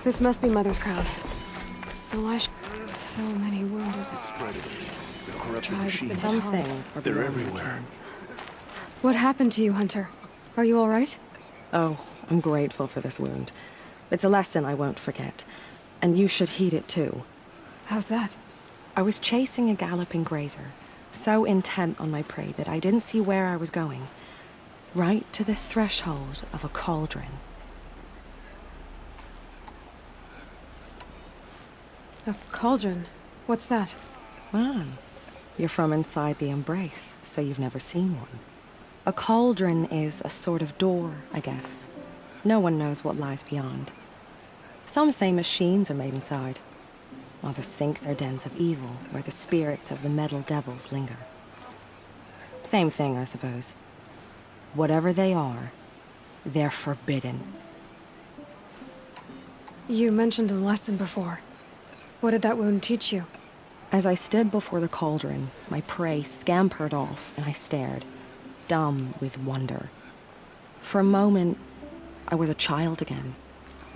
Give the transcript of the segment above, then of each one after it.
This must be Mother's crown. So many wounded. It's spreading. The corrupted Tribes, machines. Some things are They're beyond my everywhere. ken. What happened to you, Hunter? Are you all right? Oh, I'm grateful for this wound. It's a lesson I won't forget. And you should heed it too. How's that? I was chasing a galloping grazer, so intent on my prey that I didn't see where I was going. Right to the threshold of a cauldron. A cauldron? What's that? Ah, you're from inside the Embrace, so you've never seen one. A cauldron is a sort of door, I guess. No one knows what lies beyond. Some say machines are made inside. Others think they're dens of evil, where the spirits of the metal devils linger. Same thing, I suppose. Whatever they are, they're forbidden. You mentioned a lesson before. What did that wound teach you? As I stood before the cauldron, my prey scampered off, and I stared, dumb with wonder. For a moment, I was a child again,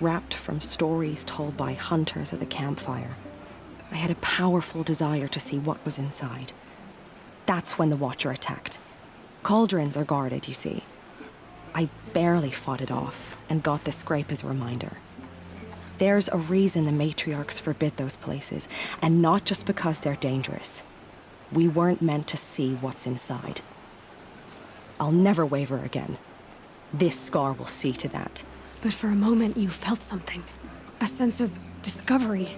wrapped from stories told by hunters at the campfire. I had a powerful desire to see what was inside. That's when the Watcher attacked. Cauldrons are guarded, you see. I barely fought it off, and got the scrape as a reminder. There's a reason the matriarchs forbid those places, and not just because they're dangerous. We weren't meant to see what's inside. I'll never waver again. This scar will see to that. But for a moment, you felt something. A sense of discovery.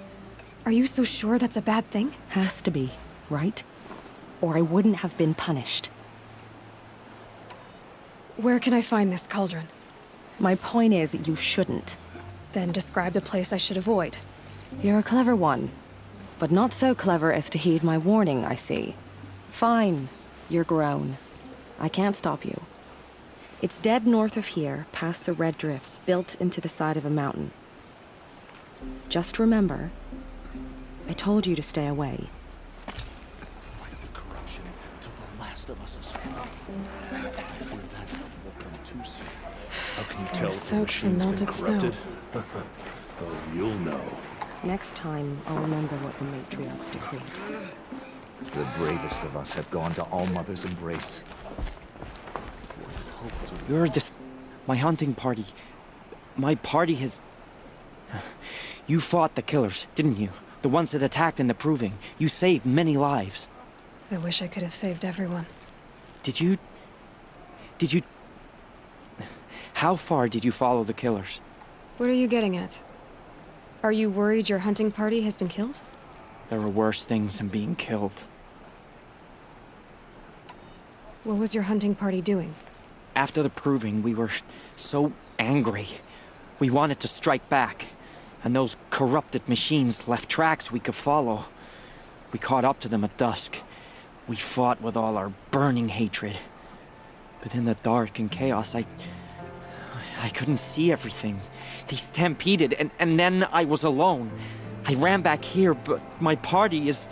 Are you so sure that's a bad thing? Has to be, right? Or I wouldn't have been punished. Where can I find this cauldron? My point is, you shouldn't. Then describe the place I should avoid. You're a clever one. But not so clever as to heed my warning, I see. Fine, you're grown. I can't stop you. It's dead north of here, past the red drifts, built into the side of a mountain. Just remember, I told you to stay away. Fight the corruption till the last of us is free. I fear that time will come too soon. How can you tell if the soaked from machine's been melted snow. corrupted? Oh, you'll know. Next time, I'll remember what the matriarchs decreed. The bravest of us have gone to All-Mother's embrace. You're this... my hunting party. My party has... You fought the killers, didn't you? The ones that attacked in the Proving. You saved many lives. I wish I could have saved everyone. Did you... How far did you follow the killers? What are you getting at? Are you worried your hunting party has been killed? There are worse things than being killed. What was your hunting party doing? After the Proving, we were so angry. We wanted to strike back. And those corrupted machines left tracks we could follow. We caught up to them at dusk. We fought with all our burning hatred. But in the dark and chaos, I couldn't see everything. They stampeded, and then I was alone. I ran back here, but my party is...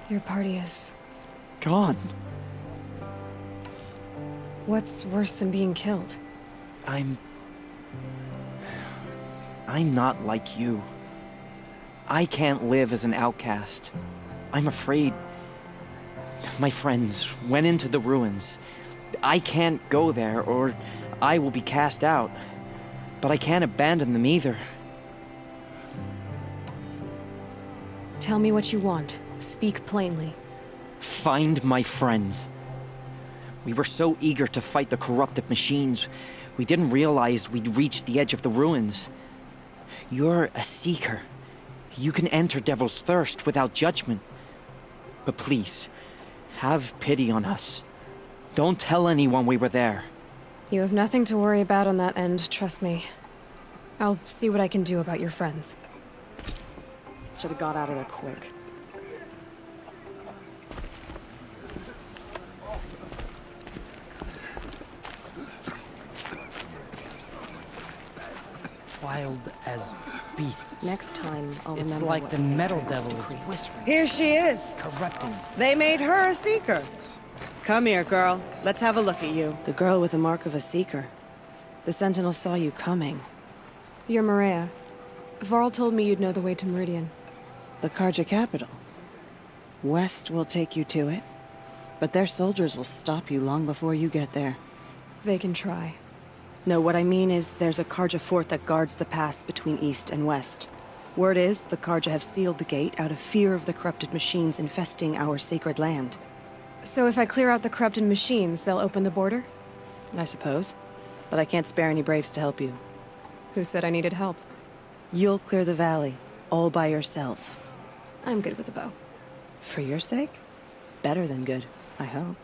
Your party is... gone. What's worse than being killed? I'm not like you. I can't live as an outcast. I'm afraid... My friends went into the ruins. I can't go there, or I will be cast out. But I can't abandon them either. Tell me what you want. Speak plainly. Find my friends. We were so eager to fight the corrupted machines, we didn't realize we'd reached the edge of the ruins. You're a seeker. You can enter Devil's Thirst without judgment. But please, have pity on us. Don't tell anyone we were there. You have nothing to worry about on that end, trust me. I'll see what I can do about your friends. Should have got out of there quick. Wild as beasts. Next time, I'll It's remember like what the metal matriarchs devil is decreed. whispering, Here she is. corrupting. They made her a seeker. Come here, girl. Let's have a look at you. The girl with the mark of a seeker. The Sentinel saw you coming. You're Maria. Varl told me you'd know the way to Meridian. The Karja capital. West will take you to it, but their soldiers will stop you long before you get there. They can try. No, what I mean is there's a Karja fort that guards the pass between east and west. Word is, the Karja have sealed the gate out of fear of the corrupted machines infesting our sacred land. So if I clear out the corrupted machines, they'll open the border? I suppose. But I can't spare any braves to help you. Who said I needed help? You'll clear the valley, all by yourself. I'm good with a bow. For your sake? Better than good, I hope.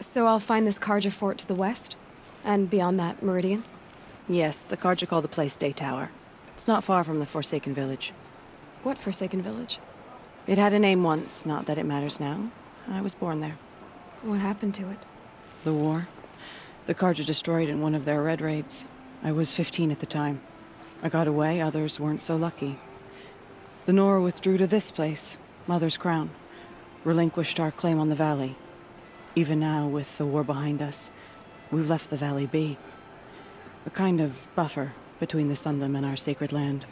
So I'll find this Karja fort to the west? And beyond that, Meridian? Yes, the Karja call the place Day Tower. It's not far from the Forsaken Village. What Forsaken Village? It had a name once, not that it matters now. I was born there. What happened to it? The war. The Karja destroyed in one of their red raids. I was 15 at the time. I got away, others weren't so lucky. The Nora withdrew to this place, Mother's Crown. Relinquished our claim on the valley. Even now, with the war behind us, we've left the valley be. A kind of buffer between the Sundom and our sacred land.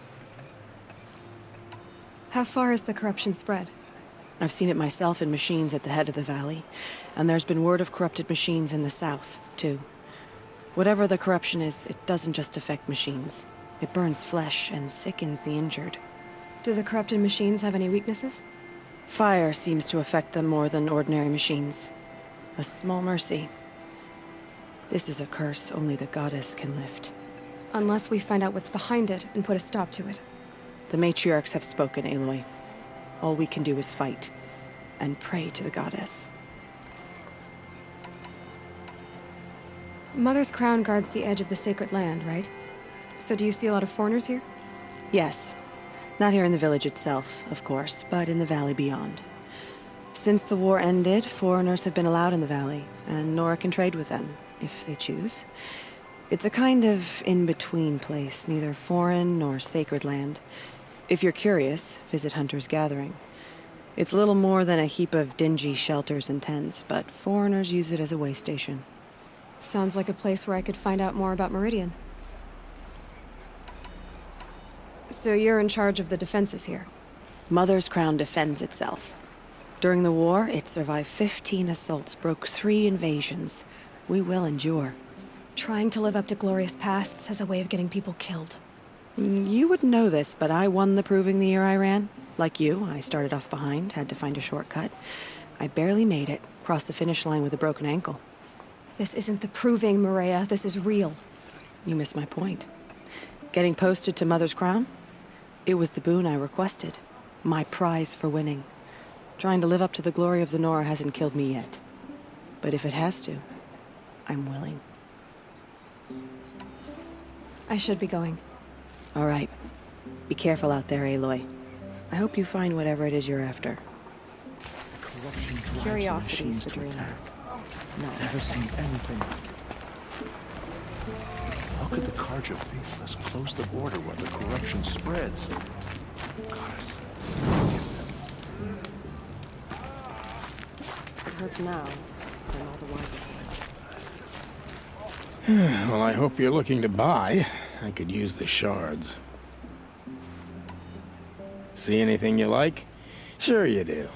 How far has the corruption spread? I've seen it myself in machines at the head of the valley, and there's been word of corrupted machines in the south, too. Whatever the corruption is, it doesn't just affect machines. It burns flesh and sickens the injured. Do the corrupted machines have any weaknesses? Fire seems to affect them more than ordinary machines. A small mercy. This is a curse only the goddess can lift. Unless we find out what's behind it and put a stop to it. The matriarchs have spoken, Aloy. All we can do is fight, and pray to the goddess. Mother's Crown guards the edge of the sacred land, right? So do you see a lot of foreigners here? Yes. Not here in the village itself, of course, but in the valley beyond. Since the war ended, foreigners have been allowed in the valley, and Nora can trade with them, if they choose. It's a kind of in-between place, neither foreign nor sacred land. If you're curious, visit Hunter's Gathering. It's little more than a heap of dingy shelters and tents, but foreigners use it as a way station. Sounds like a place where I could find out more about Meridian. So you're in charge of the defenses here? Mother's Crown defends itself. During the war, it survived 15 assaults, broke 3 invasions. We will endure. Trying to live up to glorious pasts has a way of getting people killed. You wouldn't know this, but I won the proving the year I ran. Like you, I started off behind, had to find a shortcut. I barely made it, crossed the finish line with a broken ankle. This isn't the proving, Maria. This is real. You missed my point. Getting posted to Mother's Crown? It was the boon I requested. My prize for winning. Trying to live up to the glory of the Nora hasn't killed me yet. But if it has to, I'm willing. I should be going. All right. Be careful out there, Aloy. I hope you find whatever it is you're after. Corruption drives the Curiosities machines for to attack. dreamers. Never seen anything like it. How could the Karja faithless close the border where the corruption spreads? Goddess. It hurts now, and all the wiser. Well, I hope you're looking to buy. I could use the shards. See anything you like? Sure you do.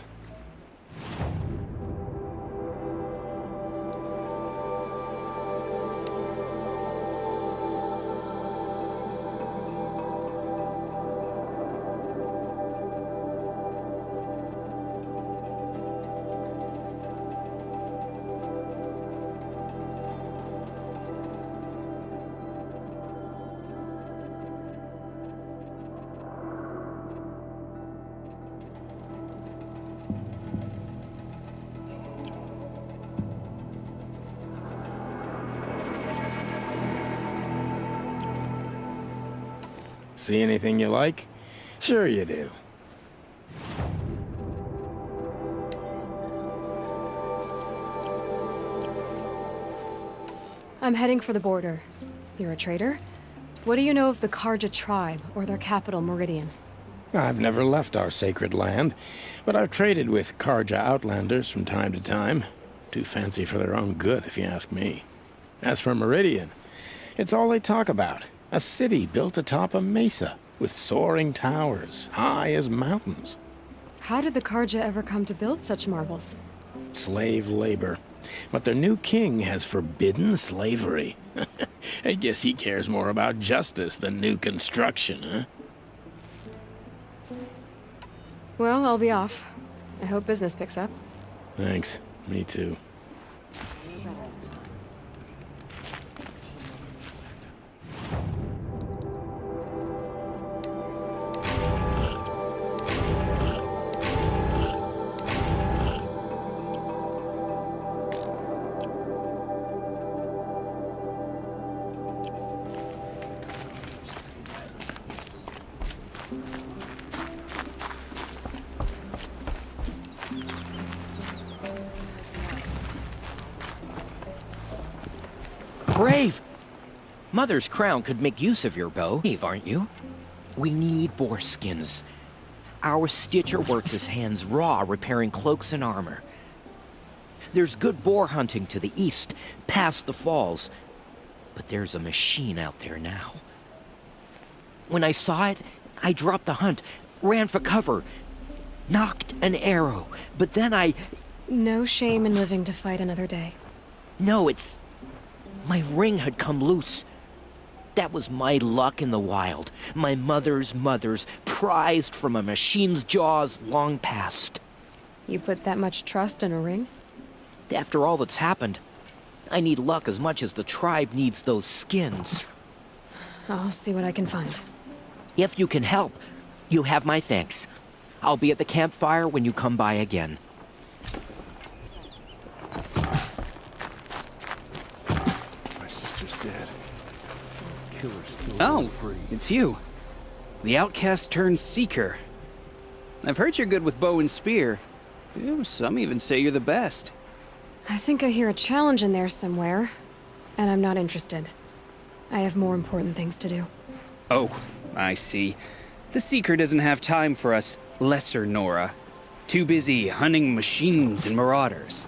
See anything you like? Sure you do. I'm heading for the border. You're a trader? What do you know of the Karja tribe, or their capital, Meridian? I've never left our sacred land, but I've traded with Karja outlanders from time to time. Too fancy for their own good, if you ask me. As for Meridian, It's all they talk about. A city built atop a mesa, with soaring towers, high as mountains. How did the Karja ever come to build such marvels? Slave labor. But their new king has forbidden slavery. I guess he cares more about justice than new construction, huh? Well, I'll be off. I hope business picks up. Thanks. Me too. Brave! Mother's crown could make use of your bow, Brave, aren't you? We need boar skins. Our Stitcher works his hands raw repairing cloaks and armor. There's good boar hunting to the east, past the falls. But there's a machine out there now. When I saw it, I dropped the hunt, ran for cover, knocked an arrow, but then No shame in living to fight another day. No, it's... My ring had come loose. That was my luck in the wild. My mother's prized from a machine's jaws long past. You put that much trust in a ring? After all that's happened, I need luck as much as the tribe needs those skins. I'll see what I can find. If you can help, you have my thanks. I'll be at the campfire when you come by again. My sister's dead. Killer's still Oh, free. it's you. The outcast turned seeker. I've heard you're good with bow and spear. Ew, some even say you're the best. I think I hear a challenge in there somewhere, and I'm not interested. I have more important things to do. Oh, I see. The seeker doesn't have time for us lesser Nora. Too busy hunting machines and marauders.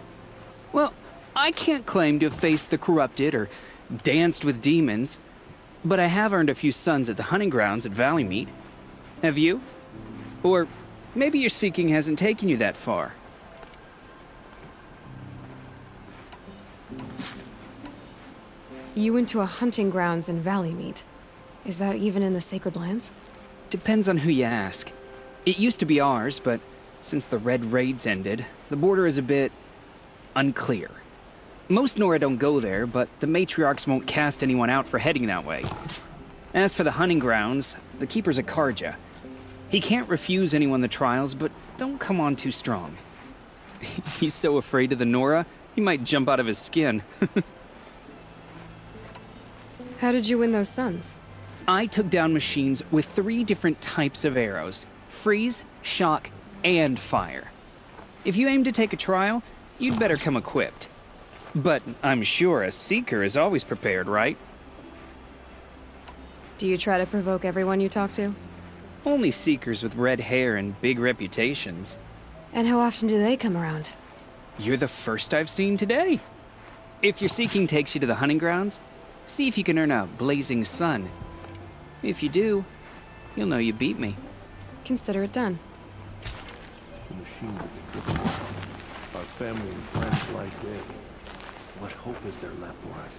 Well, I can't claim to have faced the corrupted or danced with demons, but I have earned a few sons at the hunting grounds at Valleymeet. Have you? Or maybe your seeking hasn't taken you that far. You went to a hunting grounds in Valleymeet. Is that even in the Sacred Lands? Depends on who you ask. It used to be ours, but since the Red Raids ended, the border is a bit unclear. Most Nora don't go there, but the matriarchs won't cast anyone out for heading that way. As for the hunting grounds, the keeper's a Karja. He can't refuse anyone the trials, but don't come on too strong. He's so afraid of the Nora, he might jump out of his skin. How did you win those sons? I took down machines with 3 different types of arrows: freeze, shock, and fire. If you aim to take a trial, you'd better come equipped. But I'm sure a seeker is always prepared, right? Do you try to provoke everyone you talk to? Only seekers with red hair and big reputations. And how often do they come around? You're the first I've seen today. If your seeking takes you to the hunting grounds, see if you can earn a blazing sun. If you do, you'll know you beat me. Consider it done. The machine will be driven off. Our family and friends lie dead. What hope is there left for us?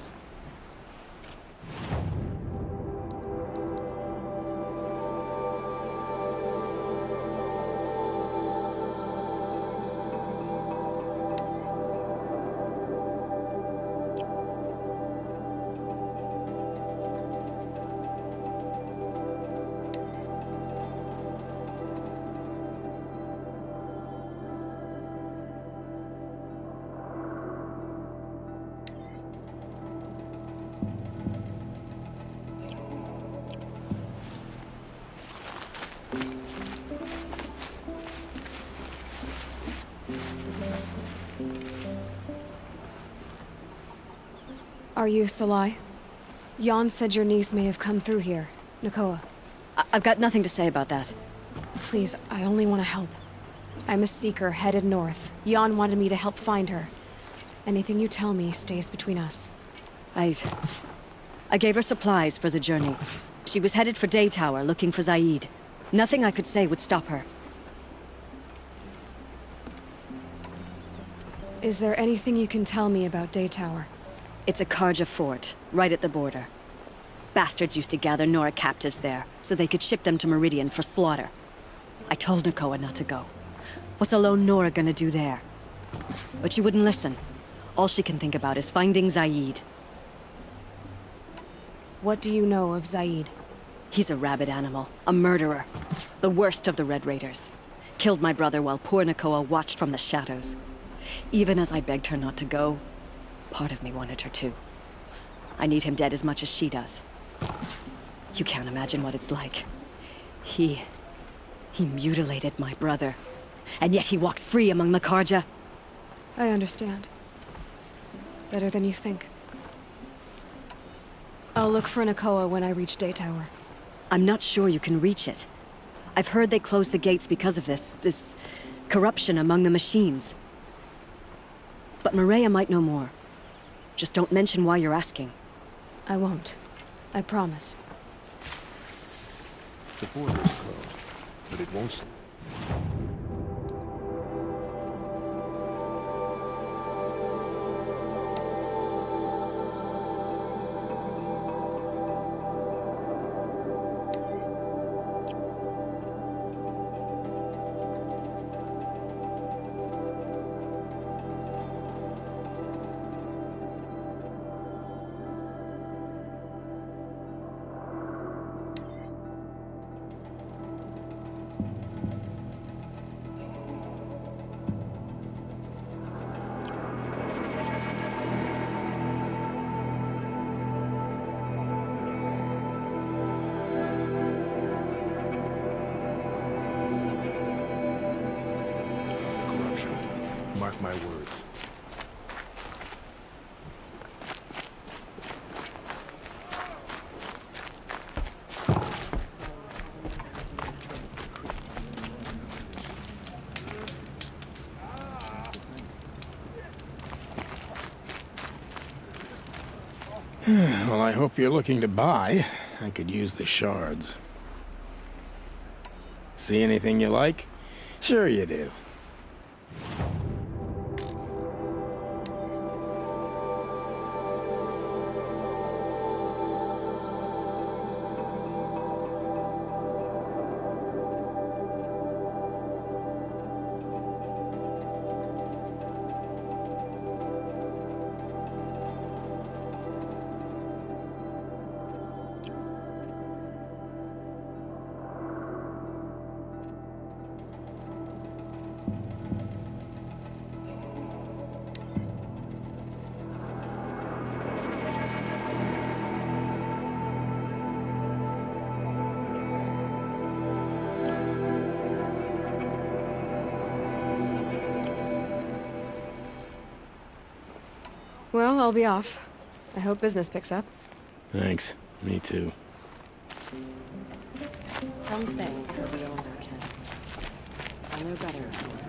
Are you Salai? Jan said your niece may have come through here. Nakoa. I've got nothing to say about that. Please, I only want to help. I'm a seeker headed north. Jan wanted me to help find her. Anything you tell me stays between us. I I gave her supplies for the journey. She was headed for Day Tower, looking for Zaid. Nothing I could say would stop her. Is there anything you can tell me about Day Tower? It's a Karja fort, right at the border. Bastards used to gather Nora captives there, so they could ship them to Meridian for slaughter. I told Nakoa not to go. What's a lone Nora gonna do there? But she wouldn't listen. All she can think about is finding Zaid. What do you know of Zaid? He's a rabid animal, a murderer. The worst of the Red Raiders. Killed my brother while poor Nakoa watched from the shadows. Even as I begged her not to go, part of me wanted her to. I need him dead as much as she does. You can't imagine what it's like. He mutilated my brother. And yet he walks free among the Karja. I understand. Better than you think. I'll look for Nakoa when I reach Day Tower. I'm not sure you can reach it. I've heard they closed the gates because of this corruption among the machines. But Maria might know more. Just don't mention why you're asking. I won't. I promise. The border is closed, but it won't. Mark my words. Well, I hope you're looking to buy. I could use the shards. See anything you like? Sure you do. Well, I'll be off. I hope business picks up. Thanks. Me too. Some things are beyond our ken. I know better.